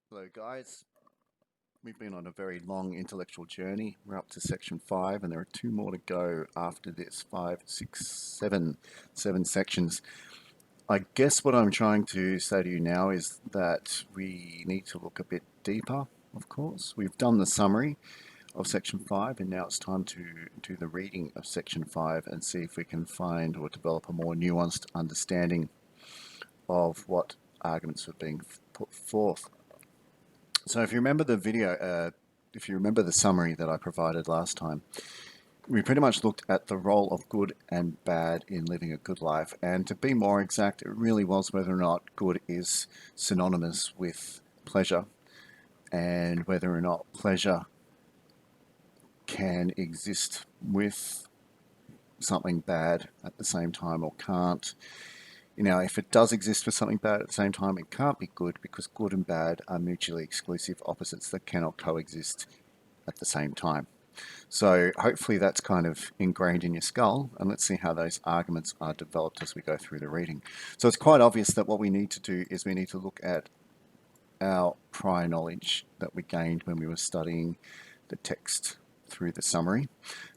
Hello, guys. We've been on a very long intellectual journey. We're up to section 5, and there are 2 more to go after this. 5, 6, 7, 7 sections. I guess what I'm trying to say to you now is that we need to look a bit deeper, of course. We've done the summary of section 5, and now it's time to do the reading of section 5 and see if we can find or develop a more nuanced understanding of what arguments are being put forth. So if you remember the video, if you remember the summary that I provided last time, we pretty much looked at the role of good and bad in living a good life. And to be more exact, it really was whether or not good is synonymous with pleasure and whether or not pleasure can exist with something bad at the same time or can't. If it does exist with something bad at the same time, it can't be good because good and bad are mutually exclusive opposites that cannot coexist at the same time. So hopefully that's kind of ingrained in your skull, and let's see how those arguments are developed as we go through the reading. So it's quite obvious that what we need to do is we need to look at our prior knowledge that we gained when we were studying the text through the summary.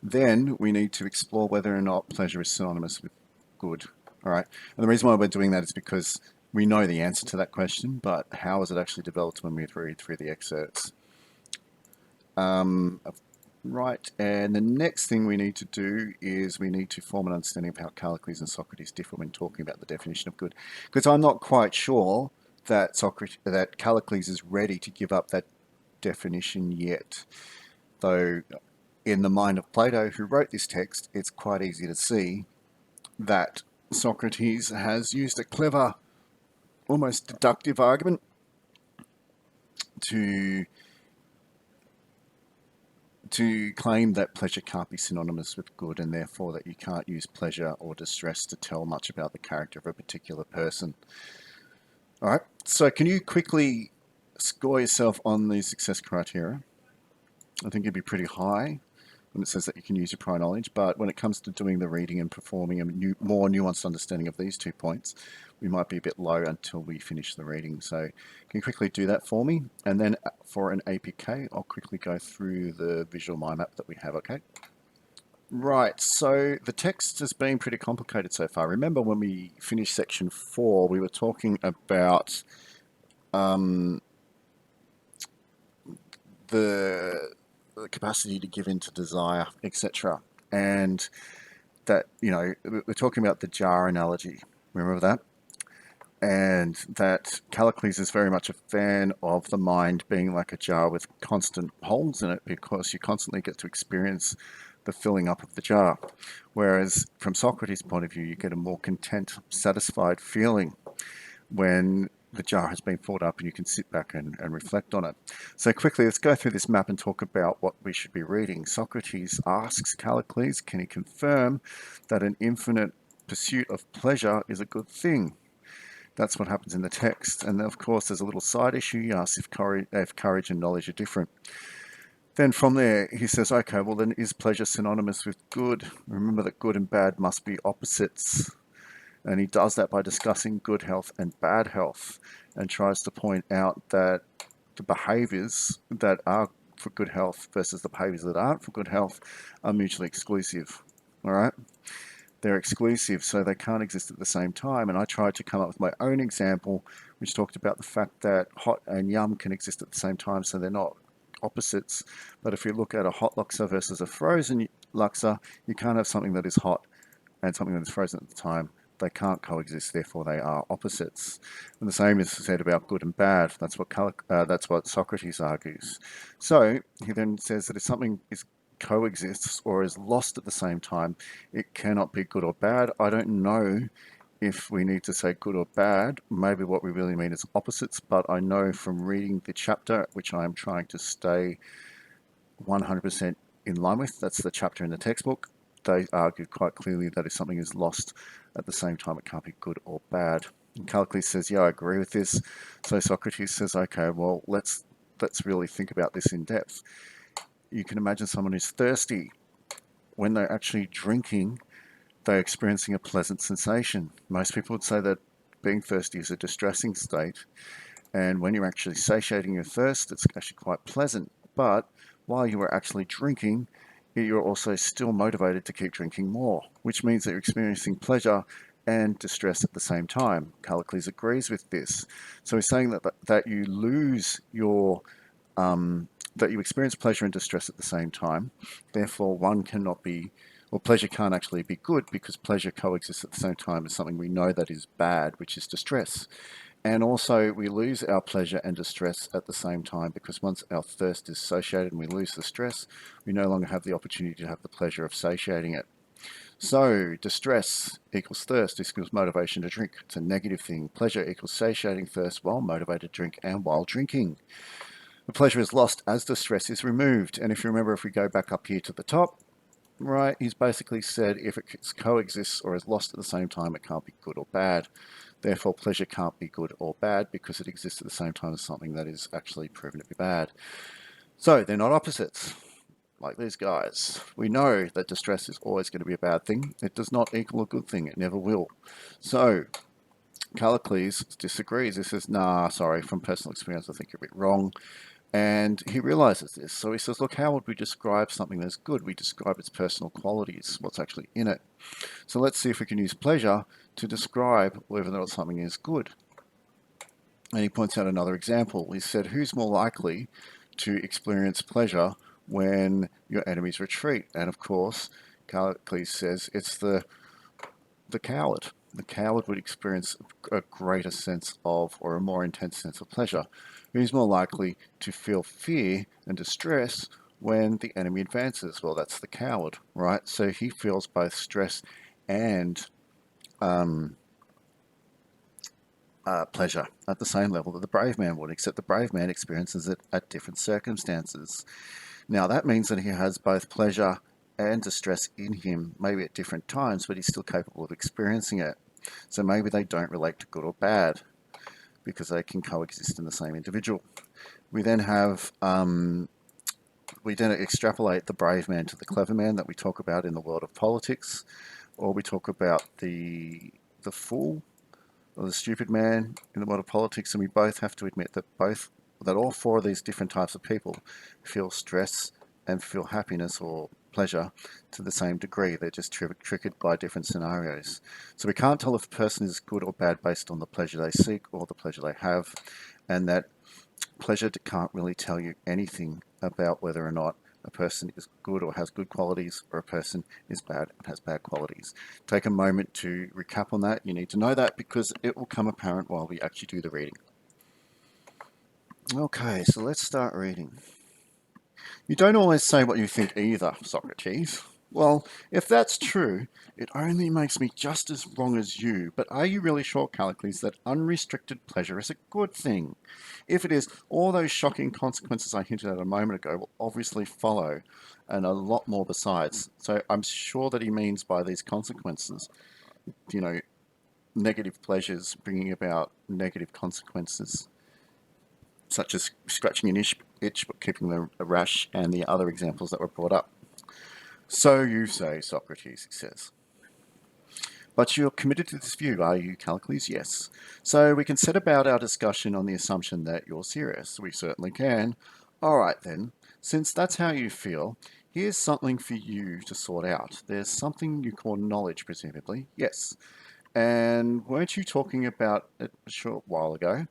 Then we need to explore whether or not pleasure is synonymous with good. All right. And the reason why we're doing that is because we know the answer to that question, but how is it actually developed when we read through the excerpts? Right, and the next thing we need to do is we need to form an understanding of how Callicles and Socrates differ when talking about the definition of good. Because I'm not quite sure that Callicles is ready to give up that definition yet. Though in the mind of Plato, who wrote this text, it's quite easy to see that Socrates has used a clever, almost deductive argument to claim that pleasure can't be synonymous with good, and therefore that you can't use pleasure or distress to tell much about the character of a particular person. All right, so can you quickly score yourself on the success criteria? I think it'd be pretty high when it says that you can use your prior knowledge, but when it comes to doing the reading and performing a more nuanced understanding of these 2 points, we might be a bit low until we finish the reading. So can you quickly do that for me? And then for an APK, I'll quickly go through the visual mind map that we have, okay? Right, so the text has been pretty complicated so far. Remember when we finished section 4, we were talking about the capacity to give in to desire, etc. And that, we're talking about the jar analogy. Remember that? And that Callicles is very much a fan of the mind being like a jar with constant holes in it because you constantly get to experience the filling up of the jar. Whereas from Socrates' point of view, you get a more content, satisfied feeling when the jar has been filled up and you can sit back and reflect on it. So quickly, let's go through this map and talk about what we should be reading. Socrates asks Callicles, can he confirm that an infinite pursuit of pleasure is a good thing? That's what happens in the text. And of course, there's a little side issue. He asks if courage and knowledge are different. Then from there, he says, okay, well then is pleasure synonymous with good? Remember that good and bad must be opposites. And he does that by discussing good health and bad health and tries to point out that the behaviors that are for good health versus the behaviors that aren't for good health are mutually exclusive. All right? They're exclusive, so they can't exist at the same time. And I tried to come up with my own example, which talked about the fact that hot and yum can exist at the same time, so they're not opposites. But if you look at a hot laksa versus a frozen laksa, you can't have something that is hot and something that is frozen at the time. They can't coexist, therefore they are opposites. And the same is said about good and bad. That's what Socrates argues. So he then says that if something coexists or is lost at the same time, it cannot be good or bad. I don't know if we need to say good or bad. Maybe what we really mean is opposites, but I know from reading the chapter, which I am trying to stay 100% in line with, that's the chapter in the textbook, they argue quite clearly that if something is lost at the same time, it can't be good or bad. And Callicles says, yeah, I agree with this. So Socrates says, okay, well, let's really think about this in depth. You can imagine someone who's thirsty. When they're actually drinking, they're experiencing a pleasant sensation. Most people would say that being thirsty is a distressing state. And when you're actually satiating your thirst, it's actually quite pleasant. But while you are actually drinking, you're also still motivated to keep drinking more, which means that you're experiencing pleasure and distress at the same time. Callicles agrees with this. So he's saying that you lose your that you experience pleasure and distress at the same time. Therefore, one cannot be, or pleasure can't actually be good because pleasure coexists at the same time as something we know that is bad, which is distress. And also, we lose our pleasure and distress at the same time because once our thirst is satiated and we lose the stress, we no longer have the opportunity to have the pleasure of satiating it. So, distress equals thirst equals motivation to drink. It's a negative thing. Pleasure equals satiating thirst while motivated to drink and while drinking. The pleasure is lost as the stress is removed. And if you remember, if we go back up here to the top, right, he's basically said if it coexists or is lost at the same time, it can't be good or bad. Therefore, pleasure can't be good or bad because it exists at the same time as something that is actually proven to be bad. So they're not opposites, like these guys. We know that distress is always going to be a bad thing. It does not equal a good thing. It never will. So Callicles disagrees. He says, nah, sorry, from personal experience, I think you're a bit wrong. And he realizes this. So he says, look, how would we describe something that's good? We describe its personal qualities, what's actually in it. So let's see if we can use pleasure to describe whether or not something is good. And he points out another example. He said, who's more likely to experience pleasure when your enemies retreat? And of course, Callicles says it's the coward. The coward would experience a greater sense of, or a more intense sense of pleasure. Who's more likely to feel fear and distress when the enemy advances? Well, that's the coward, right? So he feels both stress and pleasure at the same level that the brave man would, except the brave man experiences it at different circumstances. Now, that means that he has both pleasure and distress in him, maybe at different times, but he's still capable of experiencing it. So maybe they don't relate to good or bad because they can coexist in the same individual. We then have, we then extrapolate the brave man to the clever man that we talk about in the world of politics, or we talk about the fool or the stupid man in the world of politics, and we both have to admit that all four of these different types of people feel stress and feel happiness or pleasure to the same degree. They're just triggered by different scenarios. So we can't tell if a person is good or bad based on the pleasure they seek or the pleasure they have, and that pleasure can't really tell you anything about whether or not a person is good or has good qualities, or a person is bad and has bad qualities. Take a moment to recap on that. You need to know that because it will come apparent while we actually do the reading. Okay, so let's start reading. You don't always say what you think either, Socrates. Well, if that's true, it only makes me just as wrong as you. But are you really sure, Callicles, that unrestricted pleasure is a good thing? If it is, all those shocking consequences I hinted at a moment ago will obviously follow, and a lot more besides. So I'm sure that he means by these consequences, you know, negative pleasures bringing about negative consequences, such as scratching an itch but keeping the rash, and the other examples that were brought up. So you say, Socrates, he says. But you're committed to this view, are you, Callicles? Yes. So we can set about our discussion on the assumption that you're serious. We certainly can. All right, then. Since that's how you feel, here's something for you to sort out. There's something you call knowledge, presumably. Yes. And weren't you talking about it a short while ago?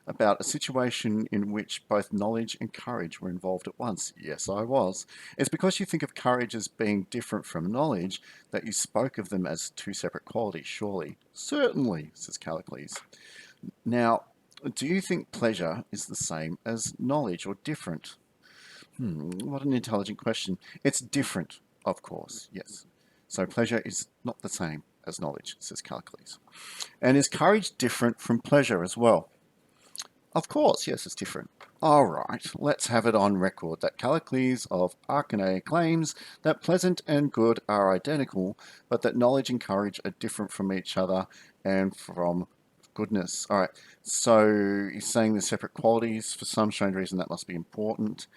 About a situation in which both knowledge and courage were involved at once? Yes, I was. It's because you think of courage as being different from knowledge that you spoke of them as two separate qualities, surely. Certainly, says Callicles. Now, do you think pleasure is the same as knowledge or different? What an intelligent question. It's different, of course, yes. So pleasure is not the same as knowledge, says Callicles. And is courage different from pleasure as well? Of course, yes, it's different. All right, let's have it on record that Callicles of Archene claims that pleasant and good are identical, but that knowledge and courage are different from each other and from goodness. All right, so he's saying they're separate qualities. For some strange reason, that must be important.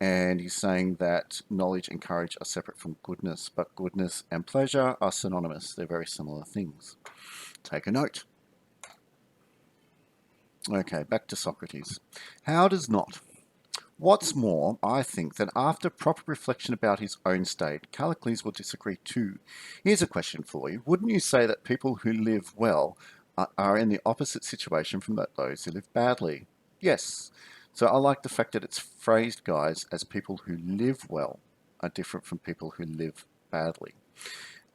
And he's saying that knowledge and courage are separate from goodness, but goodness and pleasure are synonymous. They're very similar things. Take a note. Okay, back to Socrates. How does not? What's more, I think that after proper reflection about his own state, Callicles will disagree too. Here's a question for you. Wouldn't you say that people who live well are in the opposite situation from those who live badly? Yes. So I like the fact that it's phrased, guys, as people who live well are different from people who live badly.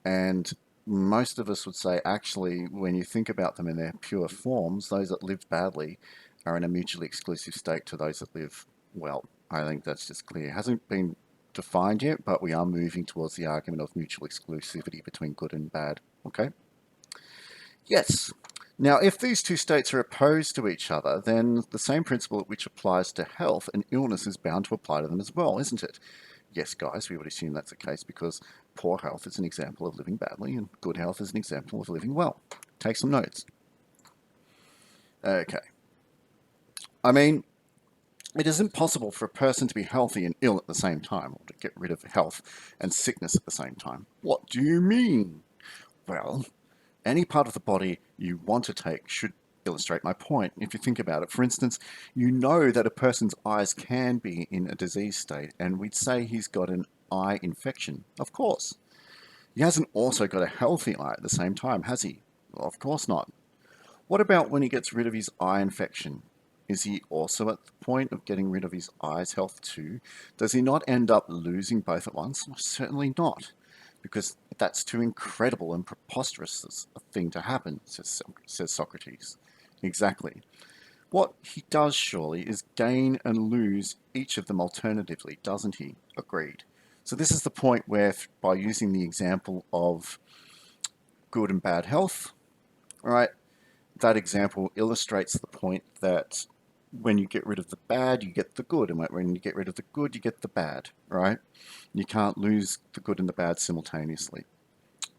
And most of us would say, actually, when you think about them in their pure forms, those that live badly are in a mutually exclusive state to those that live well. I think that's just clear. It hasn't been defined yet, but we are moving towards the argument of mutual exclusivity between good and bad. Okay? Yes. Now, if these two states are opposed to each other, then the same principle which applies to health and illness is bound to apply to them as well, isn't it? Yes, guys, we would assume that's the case because poor health is an example of living badly and good health is an example of living well. Take some notes. Okay. I mean, it is impossible for a person to be healthy and ill at the same time, or to get rid of health and sickness at the same time. What do you mean? Well, any part of the body you want to take should illustrate my point. If you think about it, for instance, you know that a person's eyes can be in a disease state, and we'd say he's got an eye infection. Of course. He hasn't also got a healthy eye at the same time, has he? Well, of course not. What about when he gets rid of his eye infection? Is he also at the point of getting rid of his eye's health too? Does he not end up losing both at once? Well, certainly not, because that's too incredible and preposterous a thing to happen, says Socrates. Exactly. What he does surely is gain and lose each of them alternatively, doesn't he? Agreed. So this is the point where, by using the example of good and bad health, right, that example illustrates the point that when you get rid of the bad, you get the good, and when you get rid of the good, you get the bad, right? You can't lose the good and the bad simultaneously.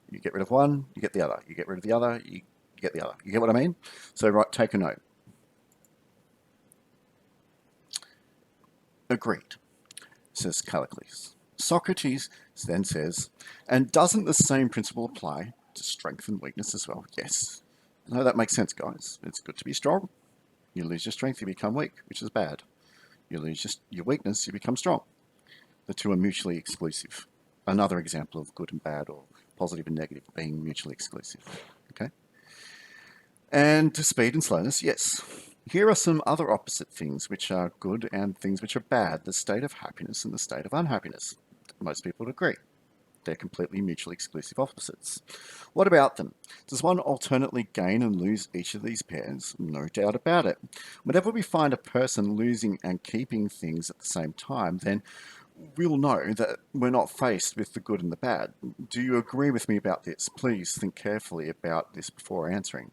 You get rid of one, you get the other. You get rid of the other, you get the other. You get what I mean? So, right, take a note. Agreed, says Callicles. Socrates then says, and doesn't the same principle apply to strength and weakness as well? Yes. No, that makes sense, guys. It's good to be strong. You lose your strength, you become weak, which is bad. You lose your weakness, you become strong. The two are mutually exclusive. Another example of good and bad, or positive and negative, being mutually exclusive. Okay? And to speed and slowness, yes. Here are some other opposite things which are good and things which are bad. The state of happiness and the state of unhappiness. Most people would agree. They're completely mutually exclusive opposites. What about them? Does one alternately gain and lose each of these pairs? No doubt about it. Whenever we find a person losing and keeping things at the same time, then we'll know that we're not faced with the good and the bad. Do you agree with me about this? Please think carefully about this before answering.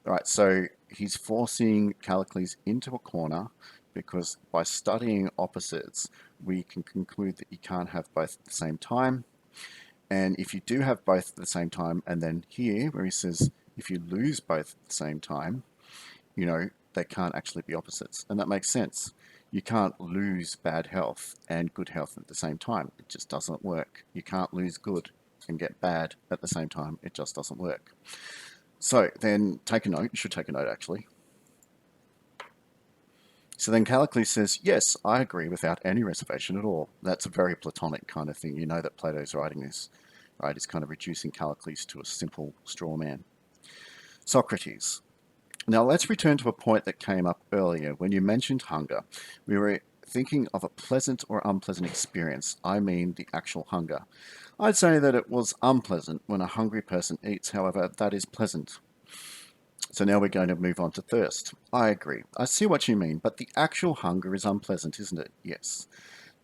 All right, so he's forcing Callicles into a corner because by studying opposites, we can conclude that you can't have both at the same time. And if you do have both at the same time, and then here where he says, if you lose both at the same time, you know, they can't actually be opposites. And that makes sense. You can't lose bad health and good health at the same time. It just doesn't work. You can't lose good and get bad at the same time. It just doesn't work. So then take a note. You should take a note, actually. So then Callicles says, yes, I agree without any reservation at all. That's a very Platonic kind of thing. You know that Plato's writing this, right? He's kind of reducing Callicles to a simple straw man. Socrates. Now let's return to a point that came up earlier. When you mentioned hunger, we were thinking of a pleasant or unpleasant experience. I mean the actual hunger. I'd say that it was unpleasant when a hungry person eats. However, that is pleasant. So now we're going to move on to thirst. I agree. I see what you mean, but the actual hunger is unpleasant, isn't it? Yes.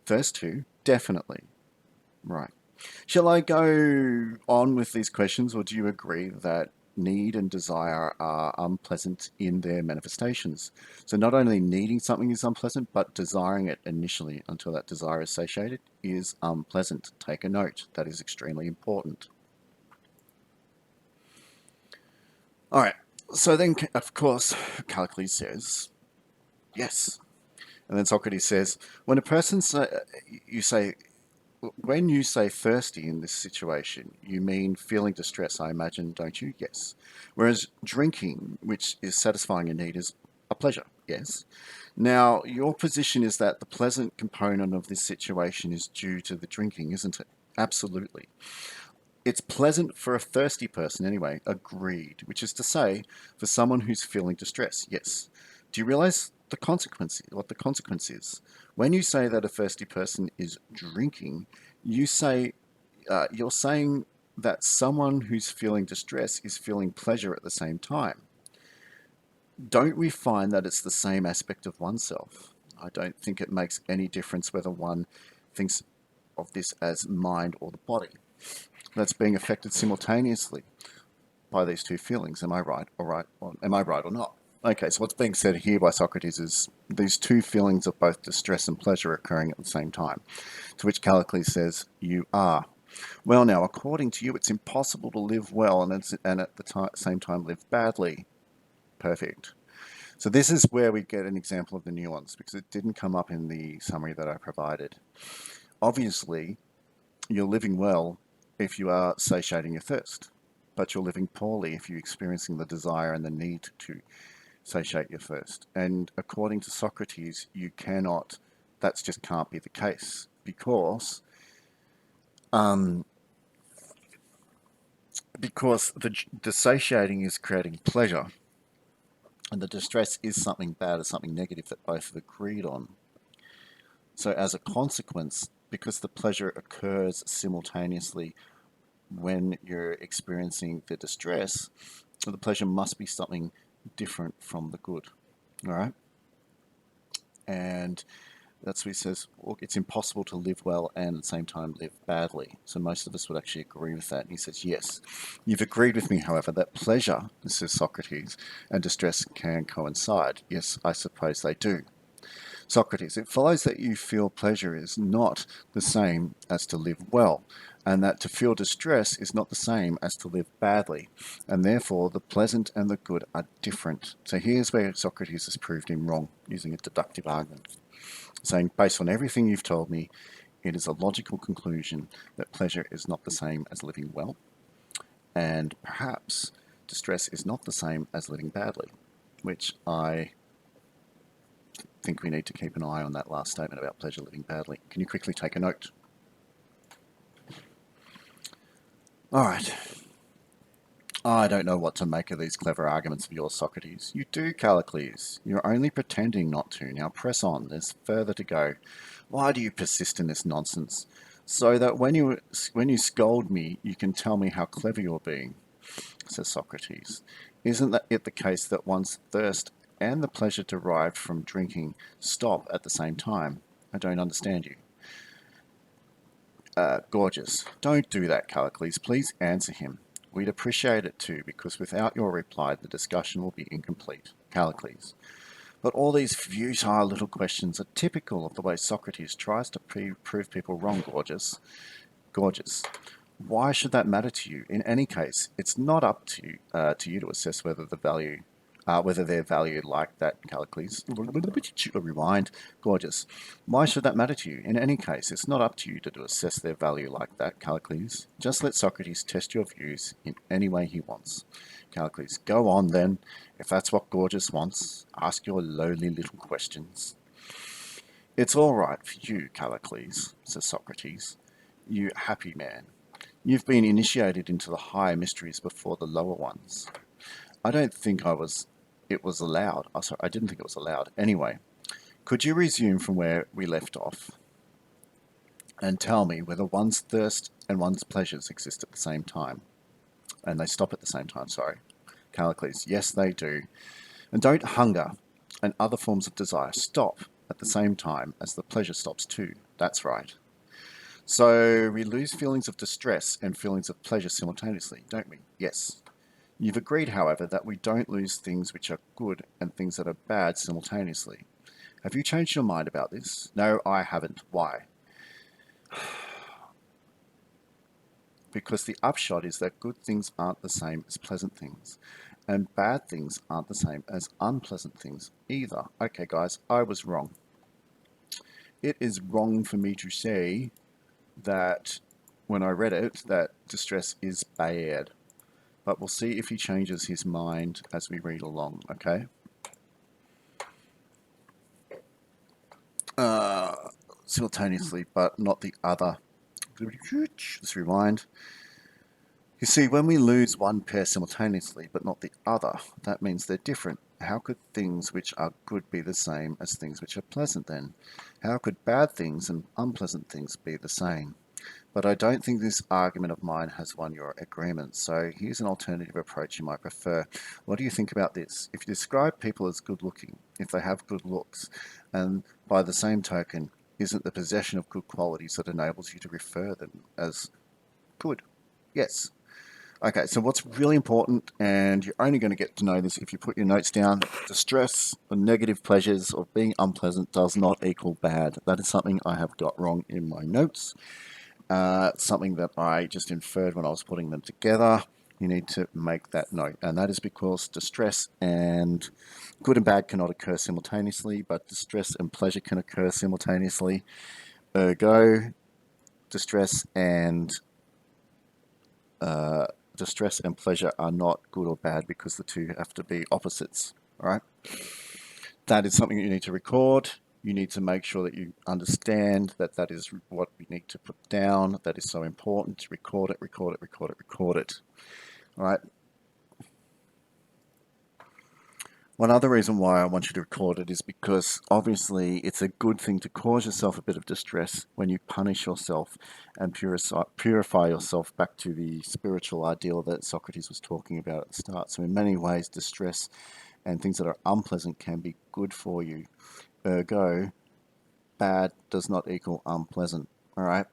Thirst too? Definitely. Right. Shall I go on with these questions, or do you agree that need and desire are unpleasant in their manifestations? So not only needing something is unpleasant, but desiring it initially until that desire is satiated is unpleasant. Take a note. That is extremely important. All right. So then, of course, Callicles says, yes. And then Socrates says, when a person when you say thirsty in this situation, you mean feeling distress, I imagine, don't you? Yes. Whereas drinking, which is satisfying a need, is a pleasure, yes. Now, your position is that the pleasant component of this situation is due to the drinking, isn't it? Absolutely. It's pleasant for a thirsty person anyway, agreed, which is to say, for someone who's feeling distress, yes. Do you realize what the consequence is? When you say that a thirsty person is drinking, you're saying that someone who's feeling distress is feeling pleasure at the same time. Don't we find that it's the same aspect of oneself? I don't think it makes any difference whether one thinks of this as mind or the body. That's being affected simultaneously by these two feelings. Am I right or right? Or, am I right or not? Okay, so what's being said here by Socrates is these two feelings of both distress and pleasure occurring at the same time. To which Callicles says, "You are." Well, now, according to you, it's impossible to live well and at the same time live badly. Perfect. So this is where we get an example of the nuance because it didn't come up in the summary that I provided. Obviously, you're living well if you are satiating your thirst, but you're living poorly if you're experiencing the desire and the need to satiate your thirst. And according to Socrates, that just can't be the case um, because the satiating is creating pleasure and the distress is something bad or something negative that both have agreed on. So as a consequence, because the pleasure occurs simultaneously when you're experiencing the distress, the pleasure must be something different from the good. All right? And that's what he says, look, it's impossible to live well and at the same time live badly. So most of us would actually agree with that. And he says, yes. You've agreed with me, however, that pleasure, this is Socrates, and distress can coincide. Yes, I suppose they do. Socrates, it follows that you feel pleasure is not the same as to live well, and that to feel distress is not the same as to live badly, and therefore the pleasant and the good are different. So here's where Socrates has proved him wrong, using a deductive argument, saying, based on everything you've told me, it is a logical conclusion that pleasure is not the same as living well, and perhaps distress is not the same as living badly, which I think we need to keep an eye on that last statement about pleasure living badly. Can you quickly take a note? All right. I don't know what to make of these clever arguments of yours, Socrates. You do, Callicles. You're only pretending not to. Now press on. There's further to go. Why do you persist in this nonsense? So that when you scold me, you can tell me how clever you're being, says Socrates. Isn't that it the case that one's thirst and the pleasure derived from drinking stop at the same time? I don't understand you. Gorgias, don't do that, Callicles. Please answer him. We'd appreciate it too, because without your reply, the discussion will be incomplete. Callicles. But all these futile little questions are typical of the way Socrates tries to prove people wrong, Gorgias. Gorgias. Why should that matter to you? In any case, it's not up to you to assess whether they're valued like that, Callicles. Rewind. Gorgeous. Why should that matter to you? In any case, it's not up to you to assess their value like that, Callicles. Just let Socrates test your views in any way he wants. Callicles. Go on then. If that's what Gorgias wants, ask your lowly little questions. It's all right for you, Callicles, says Socrates. You happy man. You've been initiated into the higher mysteries before the lower ones. I don't think it was allowed. Oh, sorry, I didn't think it was allowed. Anyway, could you resume from where we left off and tell me whether one's thirst and one's pleasures exist at the same time? And they stop at the same time, sorry. Callicles, yes, they do. And don't hunger and other forms of desire stop at the same time as the pleasure stops too. That's right. So we lose feelings of distress and feelings of pleasure simultaneously, don't we? Yes. You've agreed, however, that we don't lose things which are good and things that are bad simultaneously. Have you changed your mind about this? No, I haven't. Why? Because the upshot is that good things aren't the same as pleasant things, and bad things aren't the same as unpleasant things either. Okay, guys, I was wrong. It is wrong for me to say that when I read it, that distress is bad. But we'll see if he changes his mind as we read along, okay? simultaneously, but not the other. Let's rewind. You see, when we lose one pair simultaneously, but not the other, that means they're different. How could things which are good be the same as things which are pleasant then? How could bad things and unpleasant things be the same? But I don't think this argument of mine has won your agreement, so here's an alternative approach you might prefer. What do you think about this? If you describe people as good looking, if they have good looks, and by the same token, isn't the possession of good qualities that enables you to refer them as good? Yes. Okay, so what's really important, and you're only going to get to know this if you put your notes down, distress or negative pleasures or being unpleasant does not equal bad. That is something I have got wrong in my notes. Something that I just inferred when I was putting them together. You need to make that note, and that is because distress and good and bad cannot occur simultaneously, but distress and pleasure can occur simultaneously. Ergo, distress and uh, distress and pleasure are not good or bad because the two have to be opposites. All right. That is something you need to record. You need to make sure that you understand that that is what we need to put down. That is so important to record it, record it, record it, record it. All right. One other reason why I want you to record it is because obviously it's a good thing to cause yourself a bit of distress when you punish yourself and purify yourself back to the spiritual ideal that Socrates was talking about at the start. So in many ways, distress and things that are unpleasant can be good for you. Ergo, bad does not equal unpleasant. All right.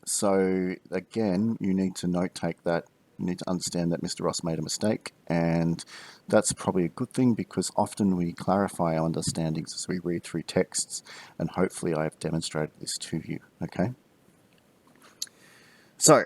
So again, you need to note take that. You need to understand that Mr. Ross made a mistake, and that's probably a good thing because often we clarify our understandings as we read through texts, and hopefully I have demonstrated this to you. Okay. So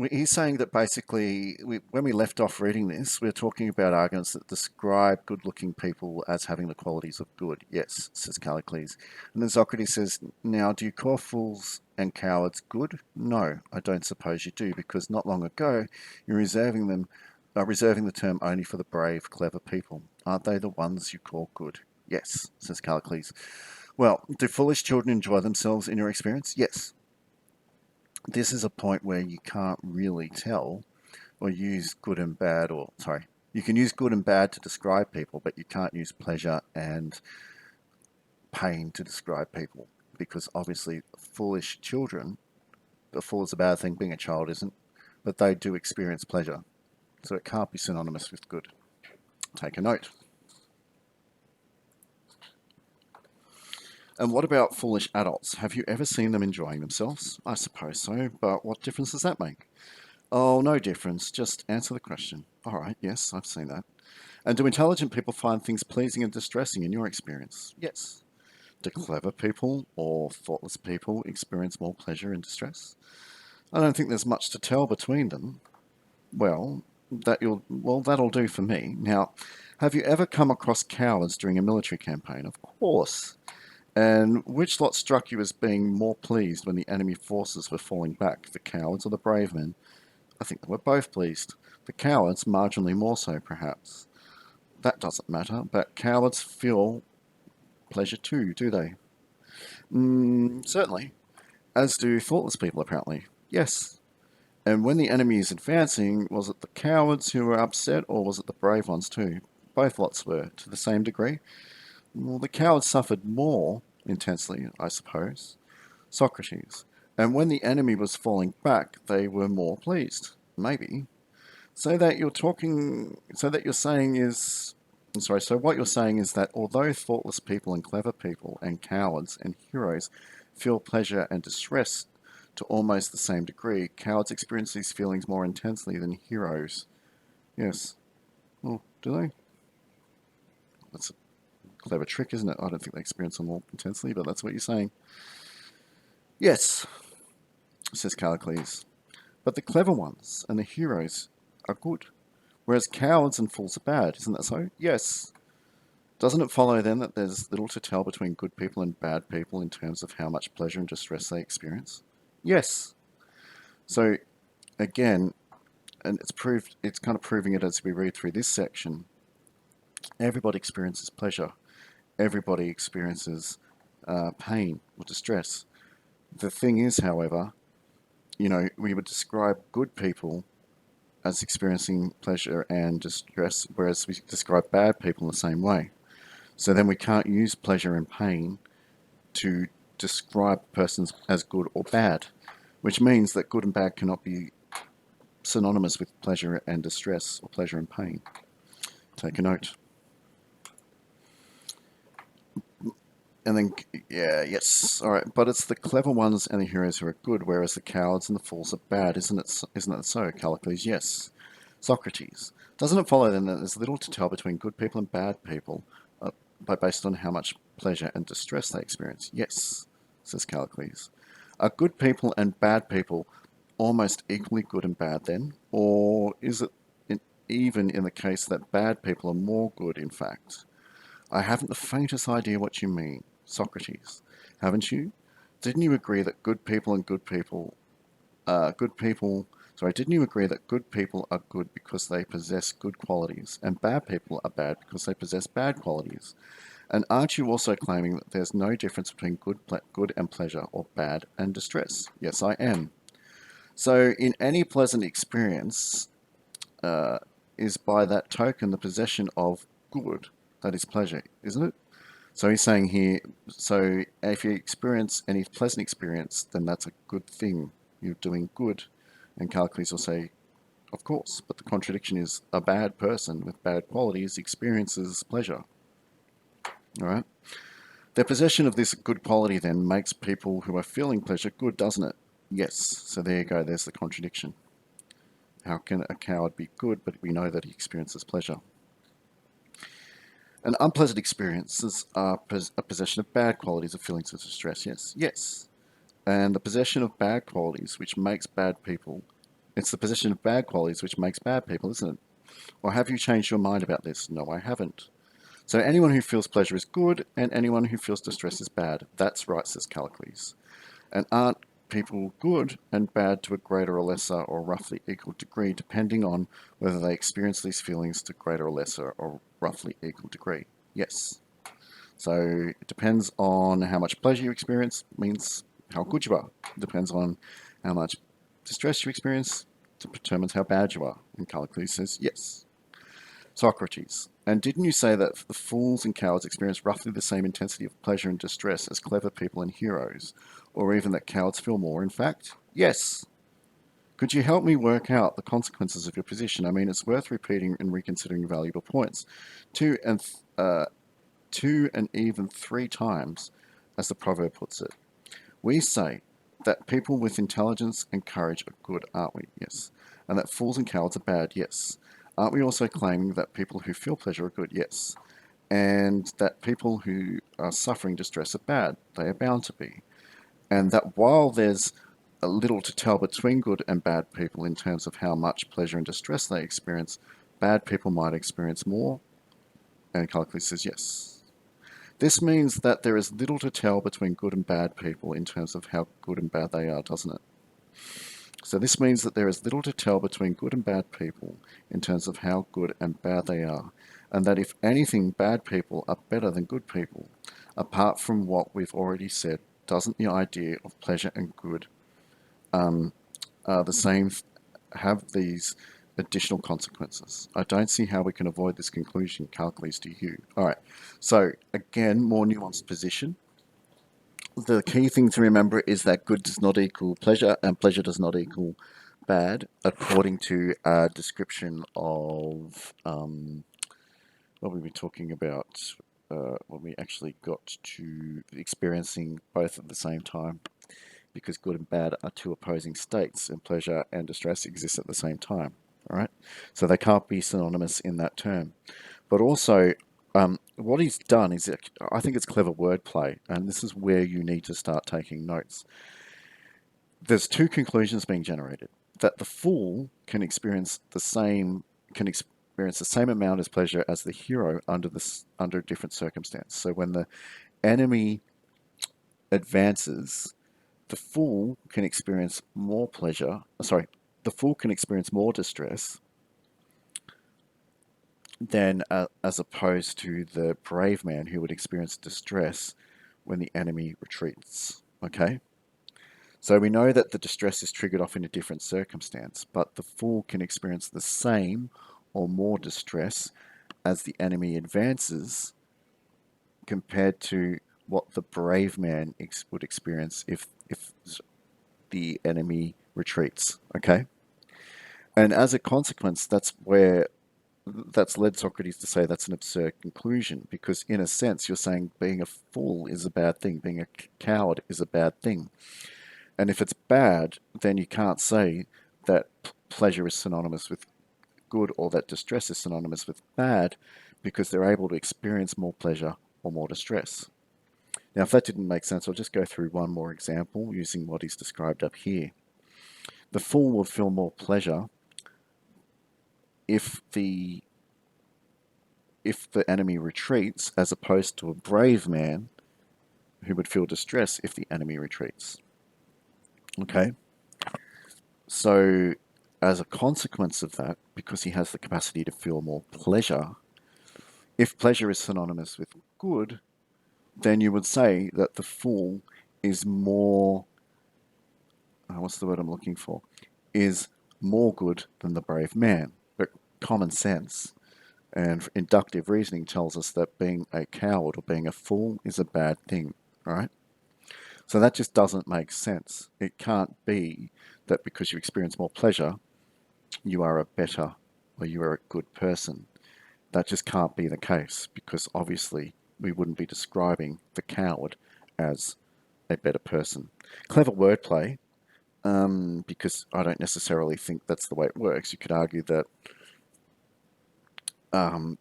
he's saying that basically, when we left off reading this, we're talking about arguments that describe good-looking people as having the qualities of good. Yes, says Callicles. And then Socrates says, now, do you call fools and cowards good? No, I don't suppose you do, because not long ago, you're reserving the term only for the brave, clever people. Aren't they the ones you call good? Yes, says Callicles. Well, do foolish children enjoy themselves in your experience? Yes. This is a point where you can't really tell or use good and bad, or sorry, you can use good and bad to describe people, but you can't use pleasure and pain to describe people because obviously foolish children, a fool is a bad thing, being a child isn't, but they do experience pleasure. So it can't be synonymous with good. Take a note. And what about foolish adults? Have you ever seen them enjoying themselves? I suppose so, but what difference does that make? Oh, no difference. Just answer the question. All right, yes, I've seen that. And do intelligent people find things pleasing and distressing in your experience? Yes. Do clever people or thoughtless people experience more pleasure and distress? I don't think there's much to tell between them. Well, that'll do for me. Now, have you ever come across cowards during a military campaign? Of course. And which lot struck you as being more pleased when the enemy forces were falling back, the cowards or the brave men? I think they were both pleased. The cowards marginally more so, perhaps. That doesn't matter, but cowards feel pleasure too, do they? Certainly. As do thoughtless people, apparently. Yes. And when the enemy is advancing, was it the cowards who were upset, or was it the brave ones too? Both lots were, to the same degree. Well, the cowards suffered more intensely, I suppose. Socrates. And when the enemy was falling back, they were more pleased. Maybe. So that you're talking, so that you're saying is, I'm sorry, so what you're saying is that although thoughtless people and clever people and cowards and heroes feel pleasure and distress to almost the same degree, cowards experience these feelings more intensely than heroes. Yes. Well, do they? That's a clever trick, isn't it? I don't think they experience them more intensely, but that's what you're saying. Yes, says Callicles. But the clever ones and the heroes are good, whereas cowards and fools are bad. Isn't that so? Yes. Doesn't it follow then that there's little to tell between good people and bad people in terms of how much pleasure and distress they experience? Yes. So again, and it's kind of proving it as we read through this section, everybody experiences pleasure. Everybody experiences pain or distress. The thing is, however, we would describe good people as experiencing pleasure and distress, whereas we describe bad people in the same way. So then we can't use pleasure and pain to describe persons as good or bad, which means that good and bad cannot be synonymous with pleasure and distress or pleasure and pain. Take a note. And then, yeah, yes, all right. But it's the clever ones and the heroes who are good, whereas the cowards and the fools are bad, isn't it? Isn't that so? Callicles, yes. Socrates, doesn't it follow then that there's little to tell between good people and bad people, but based on how much pleasure and distress they experience? Yes, says Callicles. Are good people and bad people almost equally good and bad then, or is it even in the case that bad people are more good, in fact? I haven't the faintest idea what you mean. Socrates, haven't you? Didn't you agree that good people, sorry, didn't you agree that good people are good because they possess good qualities, and bad people are bad because they possess bad qualities? And aren't you also claiming that there's no difference between good and pleasure, or bad and distress? Yes, I am. So, in any pleasant experience, uh, is by that token the possession of good, that is pleasure, isn't it? So he's saying here, so if you experience any pleasant experience, then that's a good thing. You're doing good. And Callicles will say, of course, but the contradiction is a bad person with bad qualities experiences pleasure. All right? Their possession of this good quality then makes people who are feeling pleasure good, doesn't it? Yes. So there you go. There's the contradiction. How can a coward be good, but we know that he experiences pleasure? And unpleasant experiences are a possession of bad qualities of feelings of distress. Yes. Yes. And the possession of bad qualities which makes bad people. It's the possession of bad qualities which makes bad people, isn't it? Or have you changed your mind about this? No, I haven't. So anyone who feels pleasure is good, and anyone who feels distress is bad. That's right, says Callicles. And aren't people good and bad to a greater or lesser or roughly equal degree, depending on whether they experience these feelings to greater or lesser or roughly equal degree? Yes. So it depends on how much pleasure you experience, means how good you are. It depends on how much distress you experience, determines how bad you are. And Callicles says yes. Socrates, and didn't you say that the fools and cowards experience roughly the same intensity of pleasure and distress as clever people and heroes, or even that cowards feel more, in fact? Yes. Could you help me work out the consequences of your position? I mean, it's worth repeating and reconsidering valuable points. Two and two and even three times, as the proverb puts it. We say that people with intelligence and courage are good, aren't we? Yes. And that fools and cowards are bad? Yes. Aren't we also claiming that people who feel pleasure are good? Yes. And that people who are suffering distress are bad? They are bound to be. And that while there's a little to tell between good and bad people in terms of how much pleasure and distress they experience, bad people might experience more. And Callicles says yes. This means that there is little to tell between good and bad people in terms of how good and bad they are, doesn't it? So this means that there is little to tell between good and bad people in terms of how good and bad they are, and that if anything, bad people are better than good people. Apart from what we've already said, doesn't the idea of pleasure and good are the same, have these additional consequences? I don't see how we can avoid this conclusion, Callicles, do you? All right, so again, more nuanced position. The key thing to remember is that good does not equal pleasure, and pleasure does not equal bad, according to a description of what we were talking about when we actually got to experiencing both at the same time, because good and bad are two opposing states, and pleasure and distress exist at the same time. All right, so they can't be synonymous in that term. But also, what he's done is, I think it's clever wordplay, and this is where you need to start taking notes. There's two conclusions being generated: that the fool can experience the same amount of pleasure as the hero under a different circumstance. So when the enemy advances, the fool can experience more pleasure. Sorry, the fool can experience more distress than as opposed to the brave man who would experience distress when the enemy retreats. Okay, So we know that the distress is triggered off in a different circumstance, but the fool can experience the same or more distress as the enemy advances compared to what the brave man would experience if the enemy retreats. Okay, and as a consequence, that's led Socrates to say that's an absurd conclusion, because in a sense you're saying being a fool is a bad thing, being a coward is a bad thing. And if it's bad, then you can't say that pleasure is synonymous with good or that distress is synonymous with bad, because they're able to experience more pleasure or more distress. Now, if that didn't make sense, I'll just go through one more example using what he's described up here. The fool will feel more pleasure if the enemy retreats, as opposed to a brave man who would feel distress if the enemy retreats. Okay? So, as a consequence of that, because he has the capacity to feel more pleasure, if pleasure is synonymous with good, then you would say that the fool is more, what's the word I'm looking for? Is more good than the brave man. But common sense and inductive reasoning tells us that being a coward or being a fool is a bad thing, right? So that just doesn't make sense. It can't be that because you experience more pleasure, you are a better or you are a good person. That just can't be the case, because obviously we wouldn't be describing the coward as a better person. Clever wordplay, because I don't necessarily think that's the way it works. You could argue that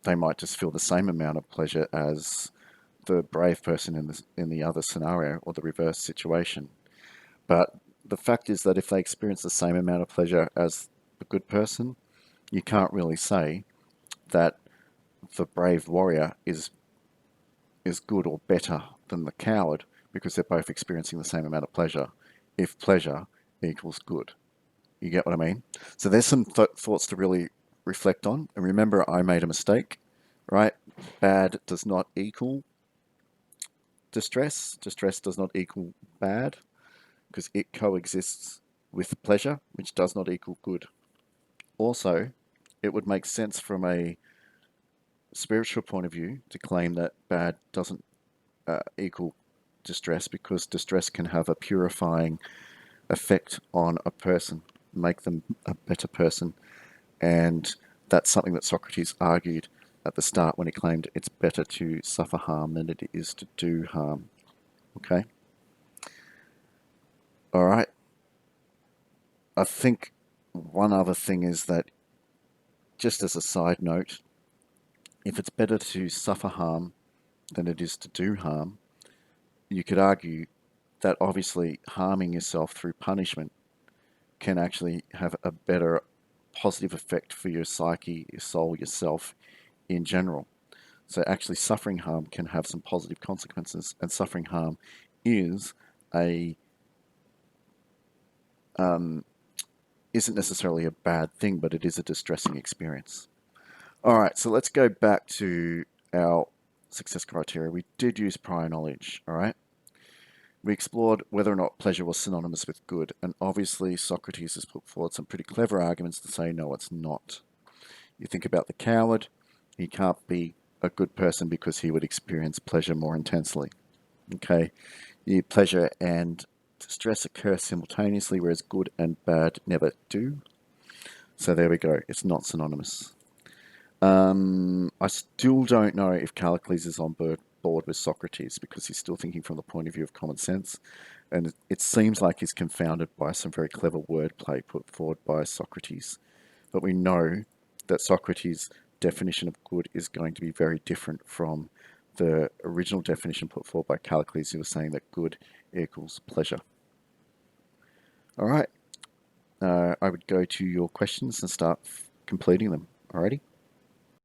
they might just feel the same amount of pleasure as the brave person in the other scenario, or the reverse situation. But the fact is that if they experience the same amount of pleasure as the good person, you can't really say that the brave warrior is good or better than the coward, because they're both experiencing the same amount of pleasure, if pleasure equals good. You get what I mean? So there's some thoughts to really reflect on. And remember, I made a mistake, right? Bad does not equal distress. Distress does not equal bad, because it coexists with pleasure, which does not equal good. Also, it would make sense from a spiritual point of view to claim that bad doesn't equal distress, because distress can have a purifying effect on a person, make them a better person. And that's something that Socrates argued at the start when he claimed it's better to suffer harm than it is to do harm. Okay? All right. I think one other thing is that, just as a side note, if it's better to suffer harm than it is to do harm, you could argue that obviously harming yourself through punishment can actually have a better positive effect for your psyche, your soul, yourself in general. So actually suffering harm can have some positive consequences, and suffering harm is a isn't necessarily a bad thing, but it is a distressing experience. All right, so let's go back to our success criteria. We did use prior knowledge, all right? We explored whether or not pleasure was synonymous with good, and obviously Socrates has put forward some pretty clever arguments to say no, it's not. You think about the coward, he can't be a good person because he would experience pleasure more intensely. Okay, pleasure and distress occur simultaneously, whereas good and bad never do. So there we go, it's not synonymous. I still don't know if Callicles is on board with Socrates, because he's still thinking from the point of view of common sense. And it seems like he's confounded by some very clever wordplay put forward by Socrates. But we know that Socrates' definition of good is going to be very different from the original definition put forward by Callicles, who was saying that good equals pleasure. All right. I would go to your questions and start completing them. Alrighty.